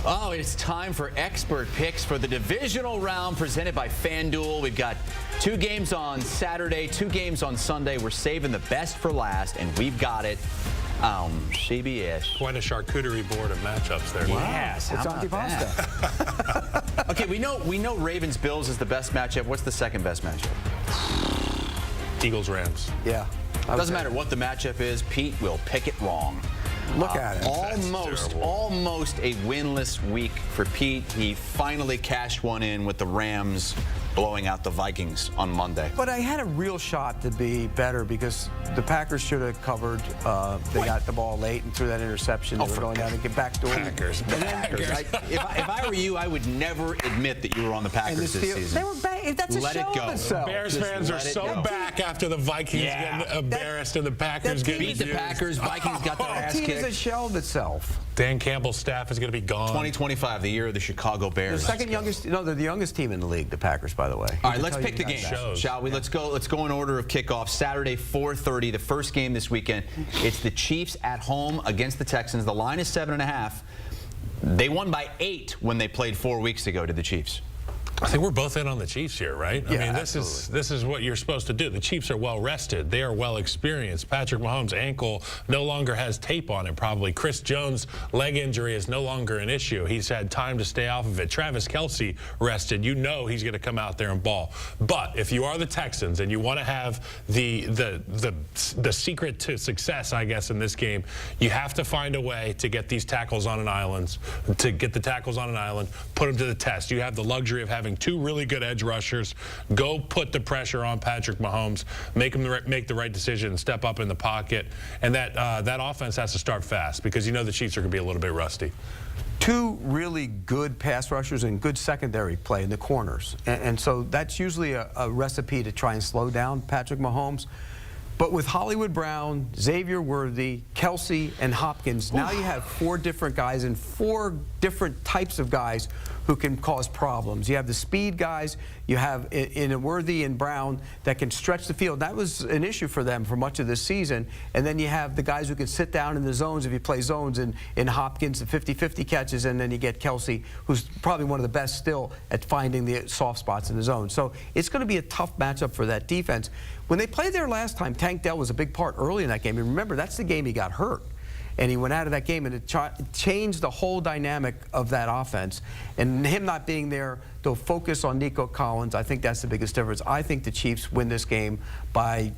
Oh, it's time for expert picks for the divisional round presented by FanDuel. We've got 2 games on Saturday, 2 games on Sunday. We're saving the best for last, and we've got it on CBS. Quite a charcuterie board of matchups there. Wow. Yes, it's antipasta. Okay, we know Ravens-Bills is the best matchup. What's the second best matchup? Eagles-Rams. Yeah. Doesn't matter what the matchup is. Pete will pick it wrong. Look at it. Almost a winless week for Pete. He finally cashed one in with the Rams blowing out the Vikings on Monday. But I had a real shot to be better because the Packers should have covered. They got the ball late and threw that interception. They were going down and get back door. Packers. If I were you, I would never admit that you were on the Packers this season. They were bad. That's a Let show it go. of itself. Bears fans are so back after the Vikings getting embarrassed and the Packers getting beat the Packers. Vikings got their ass kicked. That team is a shell of itself. Dan Campbell's staff is going to be gone. 2025, the year of the Chicago Bears. The second youngest. No, they're the youngest team in the league, the Packers, by the way. All right, let's pick the game, shall we? Let's go in order of kickoff. Saturday, 4:30, the first game this weekend. It's the Chiefs at home against the Texans. The line is 7.5. They won by 8 when they played 4 weeks ago to the Chiefs. I think we're both in on the Chiefs here, right? Yeah, I mean, this is what you're supposed to do. The Chiefs are well rested. They are well experienced. Patrick Mahomes' ankle no longer has tape on it, probably. Chris Jones' leg injury is no longer an issue. He's had time to stay off of it. Travis Kelce rested. You know he's going to come out there and ball. But if you are the Texans and you want to have the secret to success, I guess, in this game, you have to find a way to get these tackles on an island, put them to the test. You have the luxury of having 2 really good edge rushers. Go put the pressure on Patrick Mahomes, make him make the right decision, and step up in the pocket. And that offense has to start fast because you know the Chiefs are going to be a little bit rusty. 2 really good pass rushers and good secondary play in the corners. And so that's usually a recipe to try and slow down Patrick Mahomes. But with Hollywood Brown, Xavier Worthy, Kelce, and Hopkins, now you have 4 different guys and 4 different types of guys who can cause problems. You have the speed guys, you have in Worthy and Brown that can stretch the field. That was an issue for them for much of this season. And then you have the guys who can sit down in the zones if you play zones in Hopkins, the 50-50 catches, and then you get Kelce, who's probably one of the best still at finding the soft spots in the zone. So it's going to be a tough matchup for that defense. When they played there last time, Tank Dell was a big part early in that game. And remember, that's the game he got hurt. And he went out of that game, and it changed the whole dynamic of that offense. And him not being there, they'll focus on Nico Collins. I think that's the biggest difference. I think the Chiefs win this game by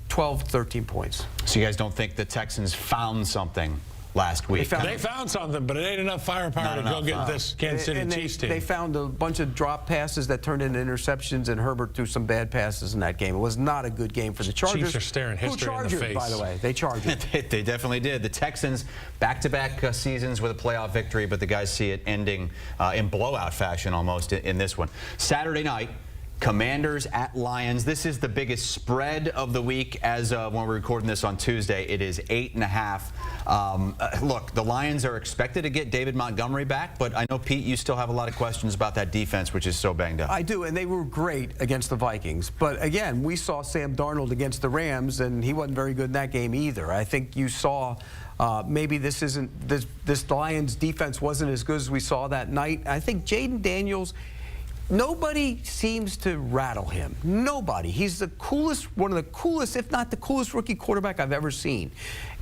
12, 13 points. So you guys don't think the Texans found something last week? They found something, but it ain't enough firepower to go get this Kansas City Chiefs team. They found a bunch of drop passes that turned into interceptions, and Herbert threw some bad passes in that game. It was not a good game for the Chargers. Chiefs are staring history in the face. By the way, they charged it. They definitely did. The Texans, back-to-back seasons with a playoff victory, but the guys see it ending in blowout fashion almost in this one. Saturday night, Commanders at Lions. This is the biggest spread of the week as when we're recording this on Tuesday. It is 8.5. Look, the Lions are expected to get David Montgomery back, but I know, Pete, you still have a lot of questions about that defense, which is so banged up. I do, and they were great against the Vikings. But again, we saw Sam Darnold against the Rams, and he wasn't very good in that game either. I think you saw maybe this Lions defense wasn't as good as we saw that night. I think Jaden Daniels, nobody seems to rattle him. Nobody. He's the coolest, one of the coolest, if not the coolest rookie quarterback I've ever seen.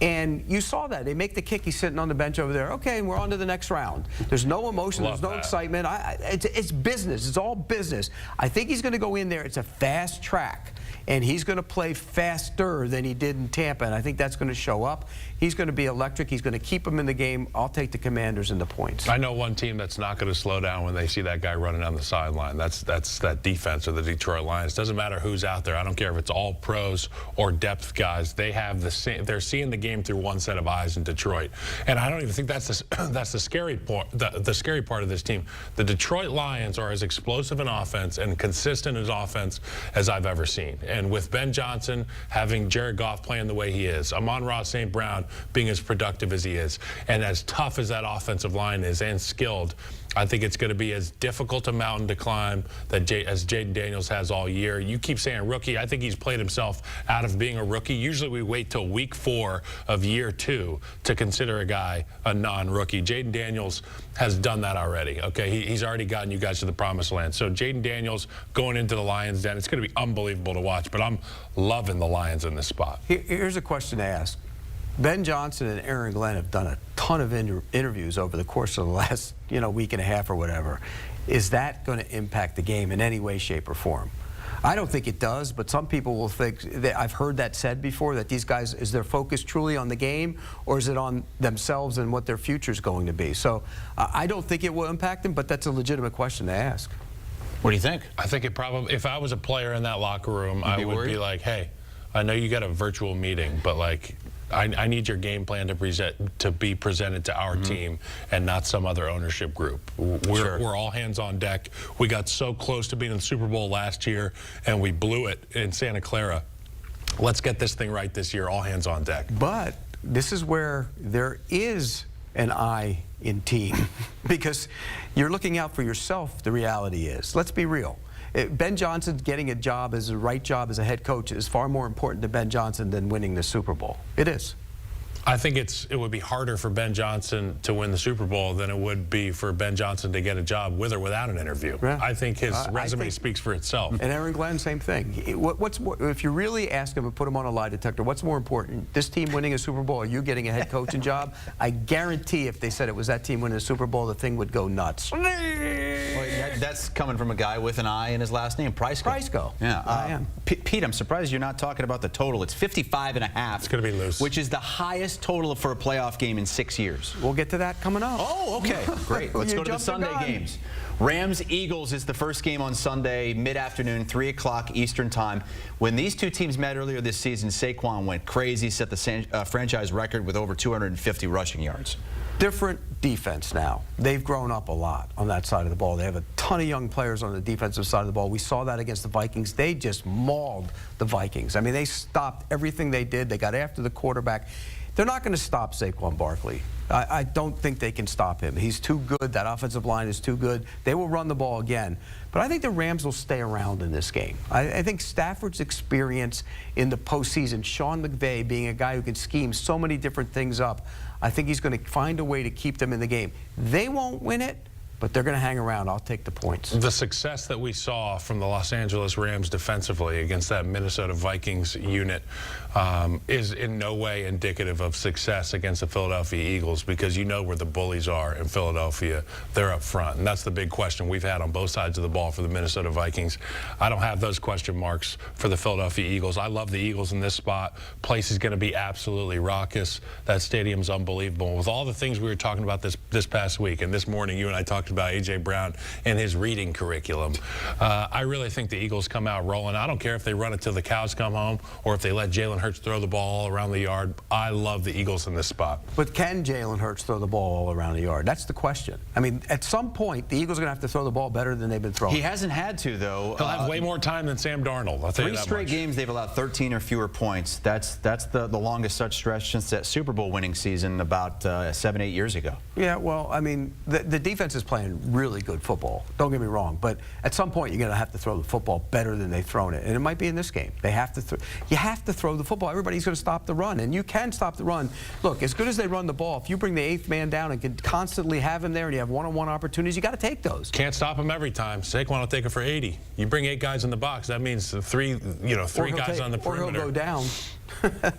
And you saw that. They make the kick. He's sitting on the bench over there. Okay, we're on to the next round. There's no emotion. There's no excitement. It's business. It's all business. I think he's going to go in there. It's a fast track. And he's going to play faster than he did in Tampa. And I think that's going to show up. He's going to be electric. He's going to keep him in the game. I'll take the Commanders in the points. I know one team that's not going to slow down when they see that guy running down the sideline. That's that defense of the Detroit Lions. Doesn't matter who's out there. I don't care if it's all pros or depth guys. They have the same. They're seeing the game through one set of eyes in Detroit. And I don't even think that's the scary part. The scary part of this team. The Detroit Lions are as explosive in offense and consistent as offense as I've ever seen. And with Ben Johnson having Jared Goff playing the way he is, Amon-Ra St. Brown being as productive as he is, and as tough as that offensive line is and skilled, I think it's going to be as difficult a mountain to climb as Jaden Daniels has all year. You keep saying rookie. I think he's played himself out of being a rookie. Usually we wait till week 4 of year 2 to consider a guy a non-rookie. Jaden Daniels has done that already, okay? He's already gotten you guys to the promised land. So Jaden Daniels going into the Lions' den, it's going to be unbelievable to watch, but I'm loving the Lions in this spot. Here's a question to ask. Ben Johnson and Aaron Glenn have done a ton of interviews over the course of the last, week and a half or whatever. Is that going to impact the game in any way, shape, or form? I don't think it does, but some people will think that I've heard that said before, that these guys, is their focus truly on the game, or is it on themselves and what their future is going to be? So I don't think it will impact them, but that's a legitimate question to ask. What do you think? I think it probably, if I was a player in that locker room, I would be like, hey, I know you got a virtual meeting, but like, I need your game plan to be presented to our team and not some other ownership group. We're all hands on deck. We got so close to being in the Super Bowl last year, and we blew it in Santa Clara. Let's get this thing right this year, all hands on deck. But this is where there is an I in team, because you're looking out for yourself, the reality is. Let's be real. Ben Johnson getting a job as a right job as a head coach is far more important to Ben Johnson than winning the Super Bowl. It is. I think it would be harder for Ben Johnson to win the Super Bowl than it would be for Ben Johnson to get a job with or without an interview. Yeah. I think his resume speaks for itself. And Aaron Glenn, same thing. What's more, if you really ask him and put him on a lie detector, what's more important, this team winning a Super Bowl or you getting a head coaching job? I guarantee if they said it was that team winning a Super Bowl, the thing would go nuts. Well, that's coming from a guy with an I in his last name, Prisco. Prisco. Yeah, I am. Pete, I'm surprised you're not talking about the total. It's 55.5. It's going to be loose. Which is the highest total for a playoff game in 6 years. We'll get to that coming up. Oh, okay. Great. Let's go to the Sunday games. Rams-Eagles is the first game on Sunday, mid-afternoon, 3 o'clock Eastern time. When these two teams met earlier this season, Saquon went crazy, set the franchise record with over 250 rushing yards. Different defense now. They've grown up a lot on that side of the ball. They have a ton of young players on the defensive side of the ball. We saw that against the Vikings. They just mauled the Vikings. I mean, they stopped everything they did. They got after the quarterback. They're not going to stop Saquon Barkley. I don't think they can stop him. He's too good. That offensive line is too good. They will run the ball again. But I think the Rams will stay around in this game. I think Stafford's experience in the postseason, Sean McVay being a guy who can scheme so many different things up, I think he's going to find a way to keep them in the game. They won't win it, but they're going to hang around. I'll take the points. The success that we saw from the Los Angeles Rams defensively against that Minnesota Vikings unit is in no way indicative of success against the Philadelphia Eagles, because you know where the bullies are in Philadelphia. They're up front, and that's the big question we've had on both sides of the ball for the Minnesota Vikings. I don't have those question marks for the Philadelphia Eagles. I love the Eagles in this spot. Place is going to be absolutely raucous. That stadium's unbelievable. With all the things we were talking about this past week, and this morning you and I talked about A.J. Brown and his reading curriculum. I really think the Eagles come out rolling. I don't care if they run it till the cows come home or if they let Jalen Hurts throw the ball all around the yard. I love the Eagles in this spot. But can Jalen Hurts throw the ball all around the yard? That's the question. I mean, at some point, the Eagles are going to have to throw the ball better than they've been throwing. He hasn't had to, though. He'll have way more time than Sam Darnold, I'll tell you that much. 3 straight games, they've allowed 13 or fewer points. That's the longest such stretch since that Super Bowl winning season about 7-8 years ago. Yeah, well, I mean, the defense is playing really good football. Don't get me wrong, but at some point you're going to have to throw the football better than they've thrown it, and it might be in this game. They have to. You have to throw the football. Everybody's going to stop the run, and you can stop the run. Look, as good as they run the ball, if you bring the 8th man down and can constantly have him there, and you have one-on-one opportunities, you got to take those. Can't stop him every time. Saquon will take it for 80. You bring 8 guys in the box. That means three guys on the perimeter. Or he'll go down.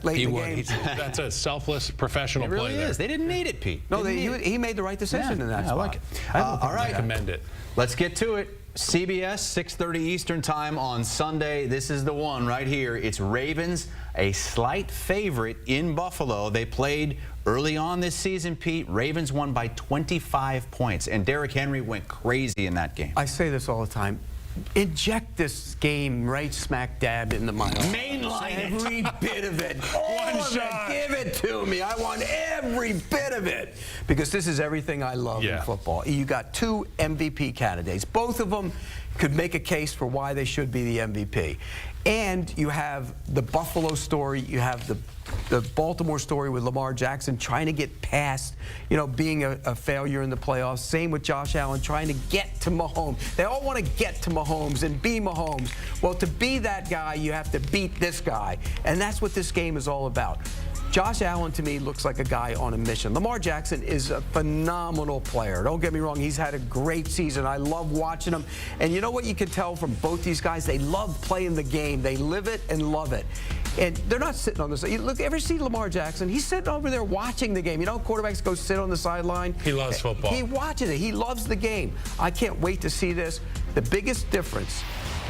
Late in the game. That's a selfless professional It really play is. there. They didn't need it, Pete. No, he made the right decision in that spot. I like it. All I commend it. Let's get to it. CBS, 6:30 Eastern time on Sunday. This is the one right here. It's Ravens, a slight favorite in Buffalo. They played early on this season, Pete. Ravens won by 25 points, and Derrick Henry went crazy in that game. I say this all the time. Inject this game right smack dab into my arm. Mainline every bit of it. One shot. Give it to me. I want every bit of it. Because this is everything I love in football. You got 2 MVP candidates. Both of them could make a case for why they should be the MVP. And you have the Buffalo story. You have the Baltimore story with Lamar Jackson trying to get past, being a failure in the playoffs. Same with Josh Allen trying to get to Mahomes. They all want to get to Mahomes and be Mahomes. Well, to be that guy, you have to beat this guy. And that's what this game is all about. Josh Allen, to me, looks like a guy on a mission. Lamar Jackson is a phenomenal player. Don't get me wrong. He's had a great season. I love watching him. And you know what you can tell from both these guys? They love playing the game. They live it and love it. And they're not sitting on the side. Look, ever see Lamar Jackson? He's sitting over there watching the game. You know, quarterbacks go sit on the sideline. He loves football. He watches it. He loves the game. I can't wait to see this. The biggest difference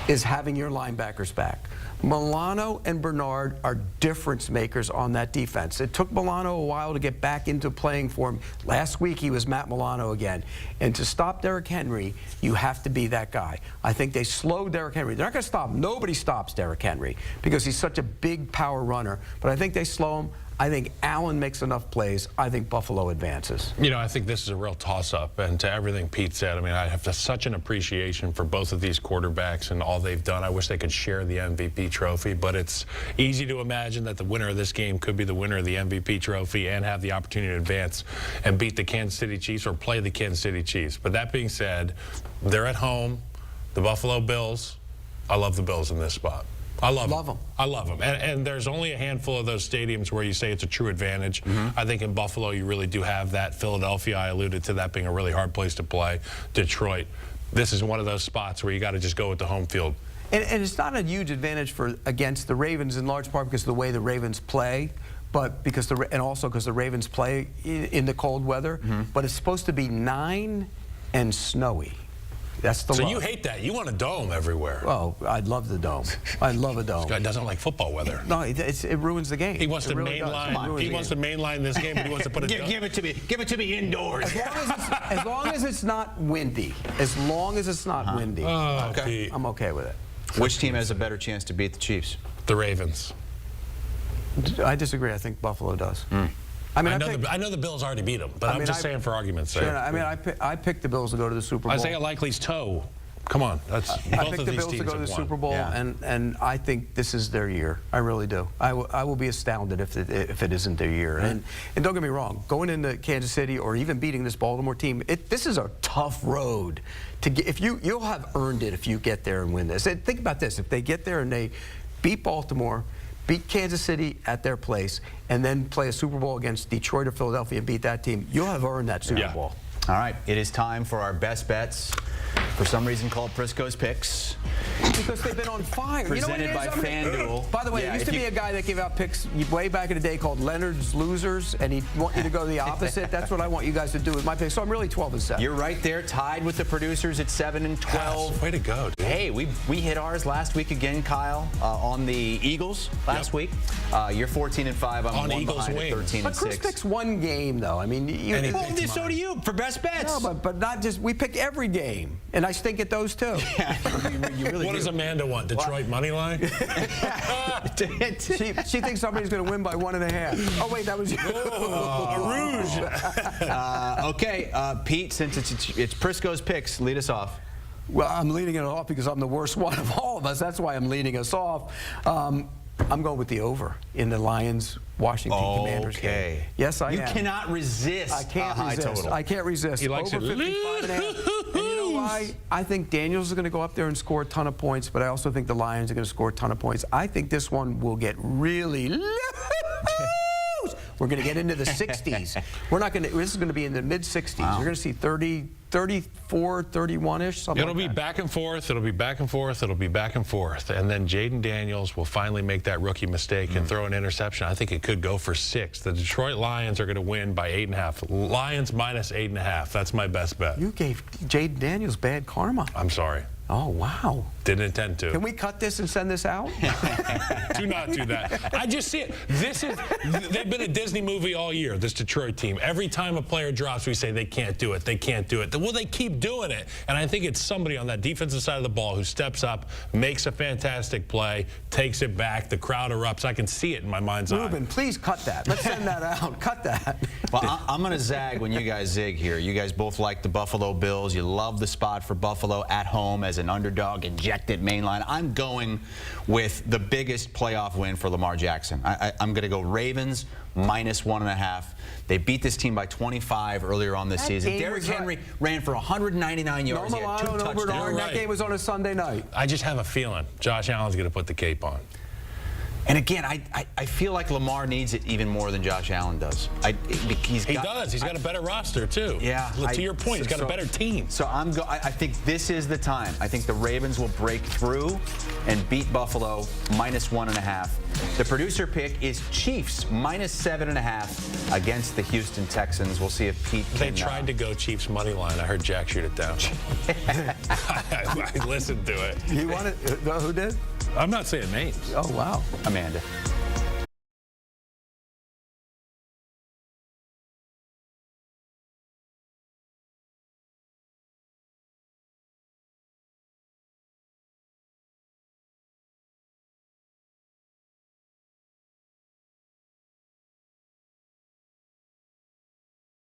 is having your linebackers back. Milano and Bernard are difference makers on that defense. It took Milano a while to get back into playing for him. Last week, he was Matt Milano again. And to stop Derrick Henry, you have to be that guy. I think they slowed Derrick Henry. They're not going to stop him. Nobody stops Derrick Henry because he's such a big power runner. But I think they slow him. I think Allen makes enough plays. I think Buffalo advances. You know, I think this is a real toss-up. And to everything Pete said, I mean, I have such an appreciation for both of these quarterbacks and all they've done. I wish they could share the MVP trophy, but it's easy to imagine that the winner of this game could be the winner of the MVP trophy and have the opportunity to advance and beat the Kansas City Chiefs or play the Kansas City Chiefs. But that being said, they're at home. The Buffalo Bills, I love the Bills in this spot. I love them. I love them. And there's only a handful of those stadiums where you say it's a true advantage. I think in Buffalo you really do have that. Philadelphia, I alluded to that being a really hard place to play. Detroit, this is one of those spots where you got to just go with the home field. And it's not a huge advantage against the Ravens in large part because of the way the Ravens play. But because and also because the Ravens play in the cold weather. But it's supposed to be 9 and snowy. That's the So love. you hate that. You want a dome everywhere. Oh, I'd love the dome. I love a dome. This guy doesn't like football weather. No, it ruins the game. He wants to really mainline. He wants to mainline this game, but he wants to put a Give it to me. Give it to me indoors. As long as it's not windy. As long as it's not windy. Oh, Okay. I'm okay with it. Which team has a better chance to beat the Chiefs? The Ravens. I disagree. I think Buffalo does. I mean, I know the Bills already beat them, but I'm just saying for argument's sake. Sure, I mean, I picked the Bills to go to the Super Bowl. Isaiah Likely's toe. Come on, that's I both picked of the these Bills to teams go to the have Super won. Bowl, Yeah. and I think this is their year. I really do. I will be astounded if it isn't their year. And don't get me wrong, going into Kansas City or even beating this Baltimore team, this is a tough road to get. If you'll have earned it if you get there and win this. And think about this: if they get there and they beat Baltimore, beat Kansas City at their place, and then play a Super Bowl against Detroit or Philadelphia and beat that team, you'll have earned that Super Bowl. All right, it is time for our best bets. For some reason called Prisco's Picks. Because they've been on fire. Presented you know by what it is? FanDuel. By the way, Yeah, there used to if be a guy that gave out picks way back in the day called Leonard's Losers, and he'd want you to go the opposite. That's what I want you guys to do with my picks. So I'm really 12-7. You're right there, tied with the producers at 7 and 12. Way to go, dude. Hey, we hit ours last week again, Kyle, on the Eagles last week. You're 14 and 5. I'm On one Eagles behind at wings. 13 But and Chris 6. picks one game, though. I mean, Well, so do you for best bets. No, but not just. We pick every game, and I stink at those too. You really What do. does Amanda want? Detroit money line? She thinks somebody's going to win by 1.5. Oh wait, that was you. A rouge. Okay, Pete, since it's Prisco's Picks, lead us off. Well, I'm leading it off because I'm the worst one of all of us. That's why I'm leading us off. I'm going with the over in the Lions-Washington Commanders game. Yes, I am. You cannot resist I can't a high resist. total. I can't resist. He likes over it 55.5. And you know why? I think Daniels is going to go up there and score a ton of points, but I also think the Lions are going to score a ton of points. I think this one will get really loose. We're going to get into the 60s. We're not going to. This is going to be in the mid-60s. Wow. You're going to see 30, 34, 31-ish, something It'll like be that. back and forth. It'll be back and forth. It'll be back and forth. And then Jaden Daniels will finally make that rookie mistake and throw an interception. I think it could go for 6. The Detroit Lions are going to win by 8.5. Lions minus 8.5. That's my best bet. You gave Jaden Daniels bad karma. I'm sorry. Oh, wow. Didn't intend to. Can we cut this and send this out? Do not do that. I just see it. They've been a Disney movie all year, this Detroit team. Every time a player drops, we say they can't do it. They can't do it. Well, they keep doing it. And I think it's somebody on that defensive side of the ball who steps up, makes a fantastic play, takes it back. The crowd erupts. I can see it in my mind's eye. Ruben, please cut that. Let's send that out. Cut that. Well, I'm going to zag when you guys zig here. You guys both like the Buffalo Bills. You love the spot for Buffalo at home as an underdog, injected main line. I'm going with the biggest playoff win for Lamar Jackson. I'm going to go Ravens minus 1.5. They beat this team by 25 earlier on this season. Derrick Henry ran for 199 yards. He had 2 touchdowns. That game was on a Sunday night. I just have a feeling Josh Allen's going to put the cape on. And again, I feel like Lamar needs it even more than Josh Allen does. He does. He's got a better roster, too. Yeah. To your point, he's got a better team. So I think this is the time. I think the Ravens will break through and beat Buffalo -1.5. The producer pick is Chiefs -7.5 against the Houston Texans. We'll see if Pete They can, tried to go Chiefs money line. I heard Jack shoot it down. I listened to it. He wanted, who did? I'm not saying names. Oh, wow. Amanda.